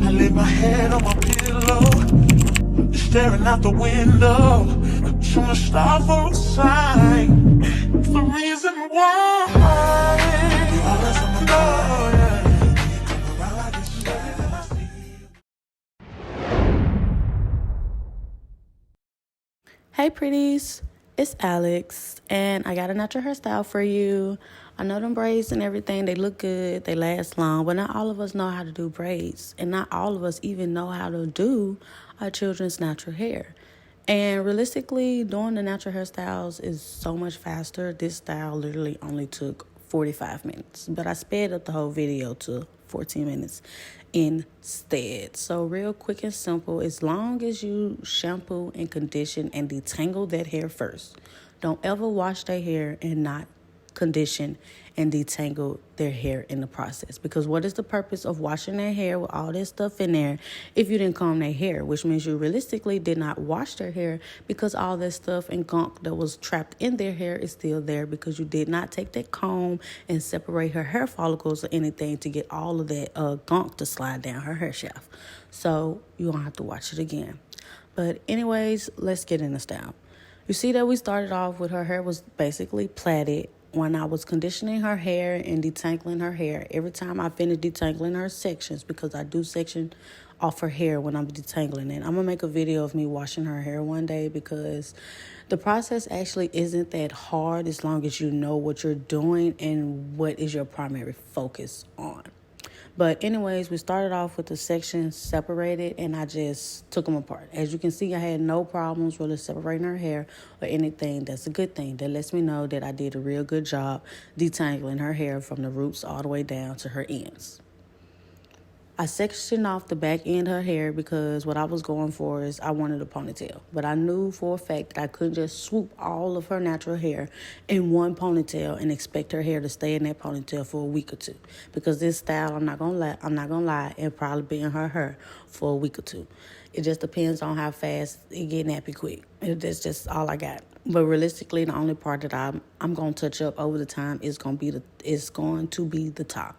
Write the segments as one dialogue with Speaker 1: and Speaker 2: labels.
Speaker 1: I lay my head on my pillow, staring out the window, trying to stop for a sign. It's the reason why you always on my mind. Yeah. Come around like it's everything I see.
Speaker 2: Hey pretties, it's Alex and I got a natural hairstyle for you. I know them braids and everything, they look good, they last long, but not all of us know how to do braids and not all of us even know how to do our children's natural hair. And realistically, doing the natural hairstyles is so much faster. This style literally only took 45 minutes, but I sped up the whole video to 14 minutes instead. So real quick and simple, as long as you shampoo and condition and detangle that hair first. Don't ever wash their hair and not condition and detangle their hair in the process, because what is the purpose of washing their hair with all this stuff in there if you didn't comb their hair, which means you realistically did not wash their hair, because all that stuff and gunk that was trapped in their hair is still there because you did not take that comb and separate her hair follicles or anything to get all of that gunk to slide down her hair shaft. So you don't have to wash it again. But anyways, let's get in the style. You see that we started off with her hair was basically plaited. When I was conditioning her hair and detangling her hair, every time I finish detangling her sections, because I do section off her hair when I'm detangling it. I'm going to make a video of me washing her hair one day, because the process actually isn't that hard as long as you know what you're doing and what is your primary focus on. But anyways, we started off with the sections separated and I just took them apart. As you can see, I had no problems really separating her hair or anything. That's a good thing. That lets me know that I did a real good job detangling her hair from the roots all the way down to her ends. I sectioned off the back end of her hair because what I was going for is I wanted a ponytail. But I knew for a fact that I couldn't just swoop all of her natural hair in one ponytail and expect her hair to stay in that ponytail for a week or two. Because this style, I'm not gonna lie, it'll probably be in her hair for a week or two. It just depends on how fast it get nappy quick. That's just all I got. But realistically, the only part that I'm gonna touch up over the time is going to be the top.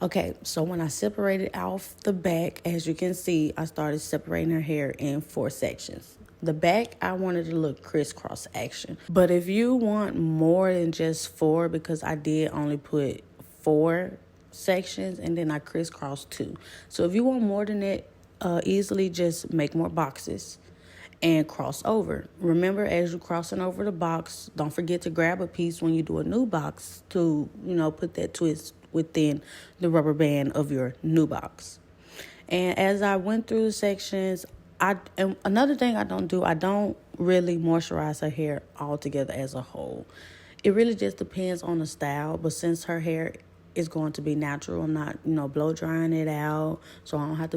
Speaker 2: Okay, so when I separated off the back, as you can see, I started separating her hair in 4 sections. The back, I wanted to look crisscross action. But if you want more than just 4, because I did only put 4 sections and then I crisscrossed 2. So if you want more than that, easily just make more boxes and cross over. Remember, as you're crossing over the box, don't forget to grab a piece when you do a new box to, put that twist within the rubber band of your new box. And as I went through the sections, and another thing I don't really moisturize her hair altogether as a whole. It really just depends on the style, but since her hair is going to be natural, I'm not, blow drying it out, so I don't have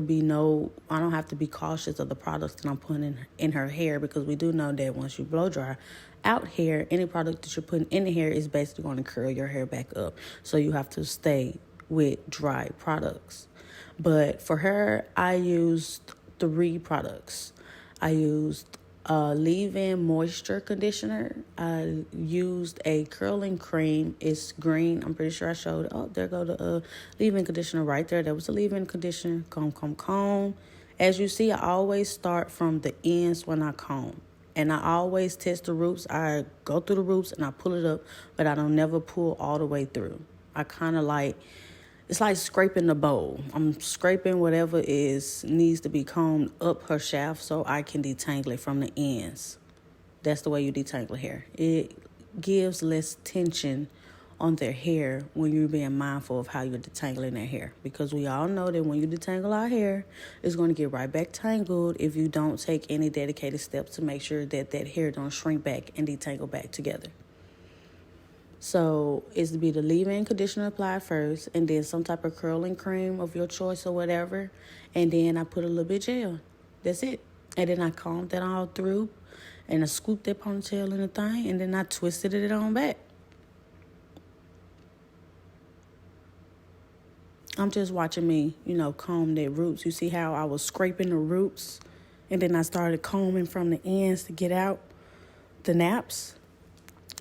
Speaker 2: to be cautious of the products that I'm putting in her hair, because we do know that once you blow dry out hair, any product that you're putting in the hair is basically going to curl your hair back up. So you have to stay with dry products. But for her, I used 3 products. I used a leave-in moisture conditioner. I used a curling cream. It's green. I'm pretty sure I showed. Oh, there go the leave-in conditioner right there. That was the leave-in conditioner. Comb. As you see, I always start from the ends when I comb. And I always test the roots. I go through the roots and I pull it up, but I don't never pull all the way through. I kind of it's like scraping the bowl. I'm scraping whatever needs to be combed up her shaft so I can detangle it from the ends. That's the way you detangle hair. It gives less tension on their hair when you're being mindful of how you're detangling their hair. Because we all know that when you detangle our hair, it's going to get right back tangled if you don't take any dedicated steps to make sure that hair don't shrink back and detangle back together. So it's to be the leave-in conditioner applied first, and then some type of curling cream of your choice or whatever. And then I put a little bit of gel. That's it. And then I combed that all through, and I scooped that ponytail in the thing, and then I twisted it on back. I'm just watching me, comb their roots. You see how I was scraping the roots, and then I started combing from the ends to get out the naps?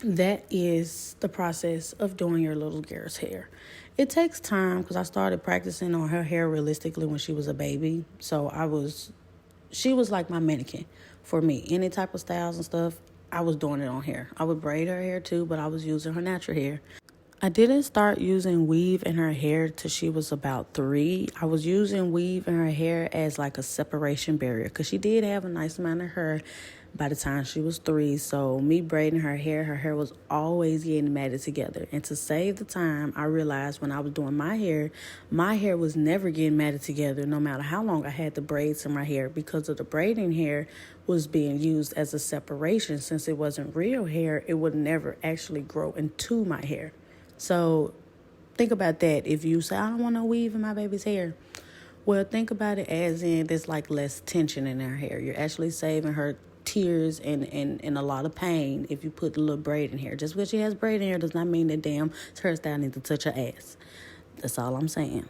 Speaker 2: That is the process of doing your little girl's hair. It takes time because I started practicing on her hair realistically when she was a baby. She was like my mannequin for me. Any type of styles and stuff, I was doing it on hair. I would braid her hair too, but I was using her natural hair. I didn't start using weave in her hair till she was about 3. I was using weave in her hair as like a separation barrier because she did have a nice amount of hair by the time she was 3. So me braiding her hair was always getting matted together. And to save the time, I realized when I was doing my hair was never getting matted together no matter how long I had the braids in my hair because of the braiding hair was being used as a separation. Since it wasn't real hair, it would never actually grow into my hair. So think about that. If you say, I don't want no weave in my baby's hair, well, think about it as in there's like less tension in her hair. You're actually saving her tears and a lot of pain if you put a little braid in here. Just because she has braid in hair does not mean that damn hairstyle needs to touch her ass. That's all I'm saying.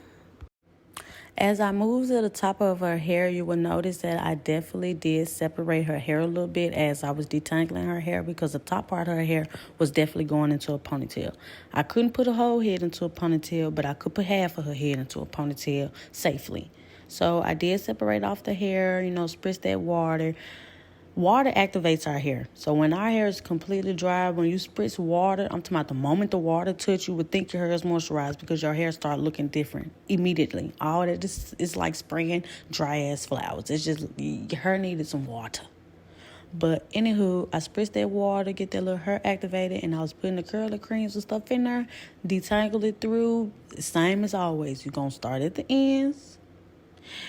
Speaker 2: As I moved to the top of her hair, you will notice that I definitely did separate her hair a little bit as I was detangling her hair because the top part of her hair was definitely going into a ponytail. I couldn't put a whole head into a ponytail, but I could put half of her head into a ponytail safely. So I did separate off the hair, spritz that water. Water activates our hair. So when our hair is completely dry, when you spritz water, I'm talking about the moment the water touch, you would think your hair is moisturized because your hair start looking different immediately. All that is like spraying dry ass flowers. It's just your hair needed some water. But anywho, I spritzed that water, get that little hair activated, and I was putting the curler creams and stuff in there, detangle it through. Same as always. You're going to start at the ends.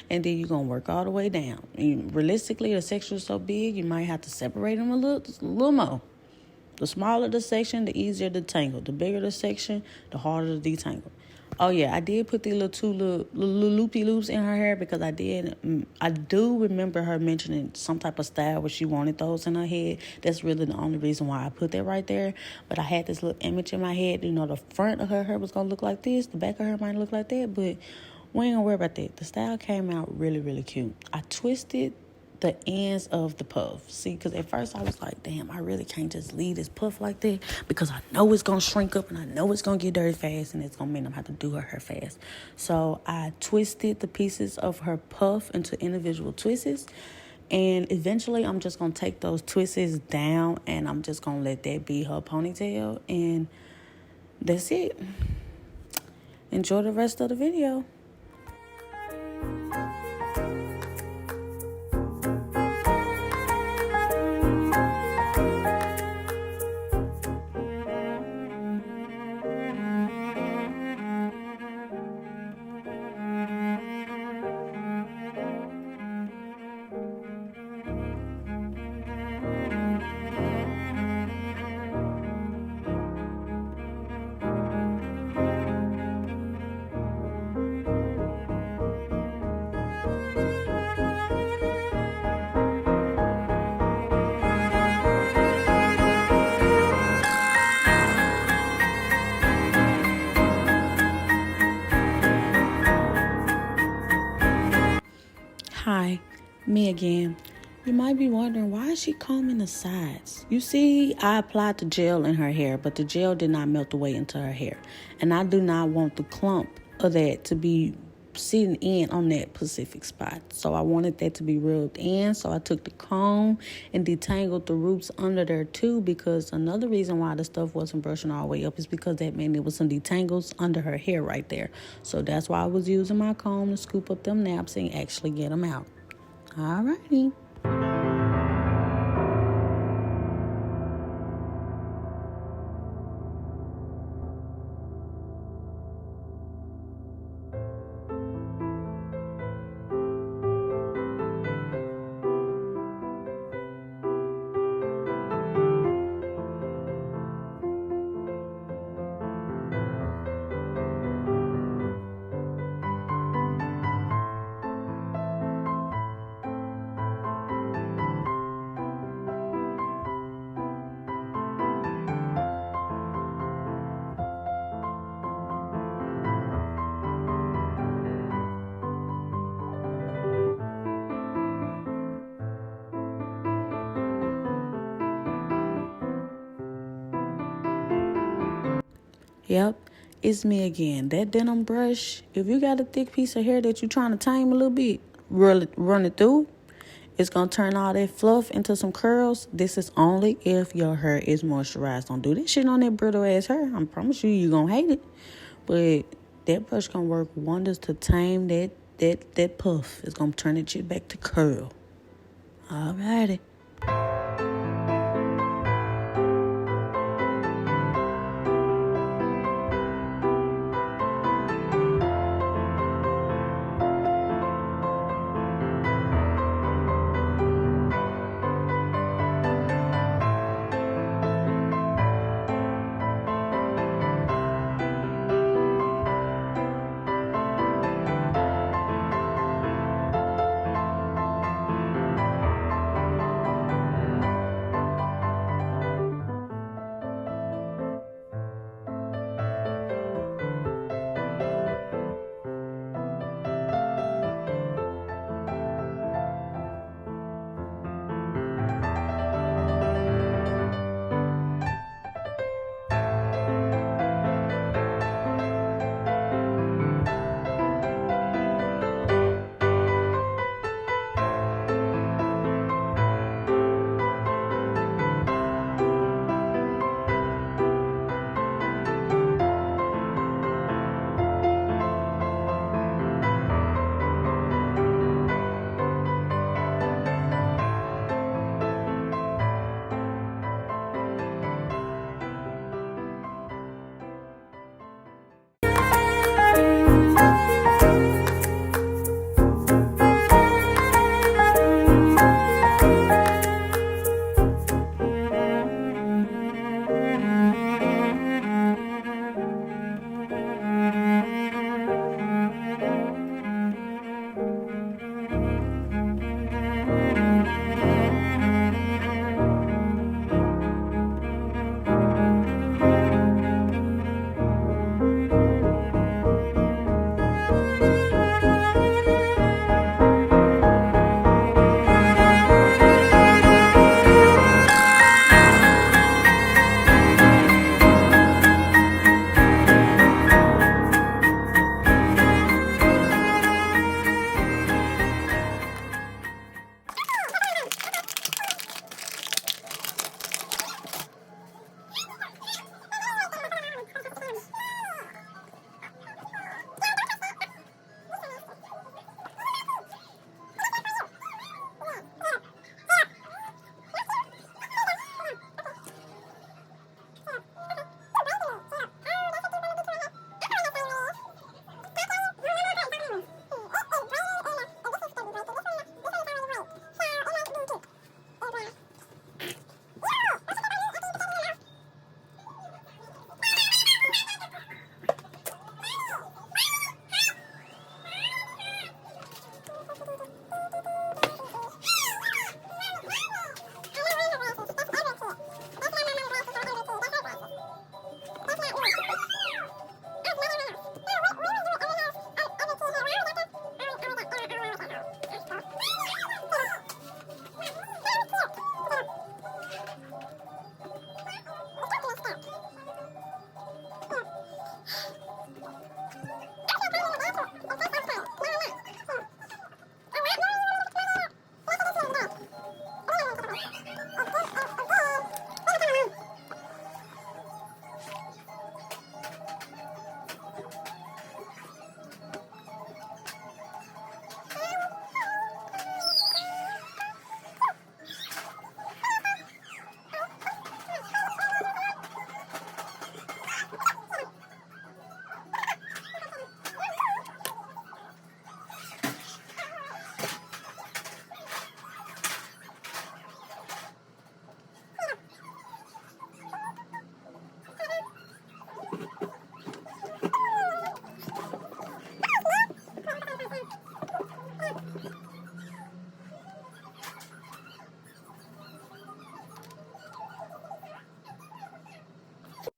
Speaker 2: And then you're going to work all the way down. And realistically, the section is so big, you might have to separate them a little more. The smaller the section, the easier to tangle. The bigger the section, the harder to detangle. Oh, yeah, I did put these little loopy-loops in her hair because I do remember her mentioning some type of style where she wanted those in her head. That's really the only reason why I put that right there. But I had this little image in my head. The front of her hair was going to look like this. The back of her might look like that, but we ain't gonna worry about that. The style came out really, really cute. I twisted the ends of the puff. See, because at first I was like, damn, I really can't just leave this puff like that because I know it's gonna shrink up and I know it's gonna get dirty fast and it's gonna mean I'm gonna have to do her hair fast. So I twisted the pieces of her puff into individual twists. And eventually I'm just gonna take those twists down and I'm just gonna let that be her ponytail. And that's it. Enjoy the rest of the video. Hi, me again. You might be wondering, why is she combing the sides? You see, I applied the gel in her hair, but the gel did not melt away into her hair. And I do not want the clump of that to be sitting in on that specific spot. So I wanted that to be rubbed in. So I took the comb and detangled the roots under there too, because another reason why the stuff wasn't brushing all the way up is because that meant there was some detangles under her hair right there. So that's why I was using my comb to scoop up them naps and actually get them out. Alrighty. Yep. it's me again. That denim brush, if you got a thick piece of hair that you're trying to tame a little bit, run it through. It's going to turn all that fluff into some curls. This is only if your hair is moisturized. Don't do this shit on that brittle ass hair. I promise you're going to hate it. But that brush going to work wonders to tame that puff. It's going to turn that shit back to curl. Alrighty.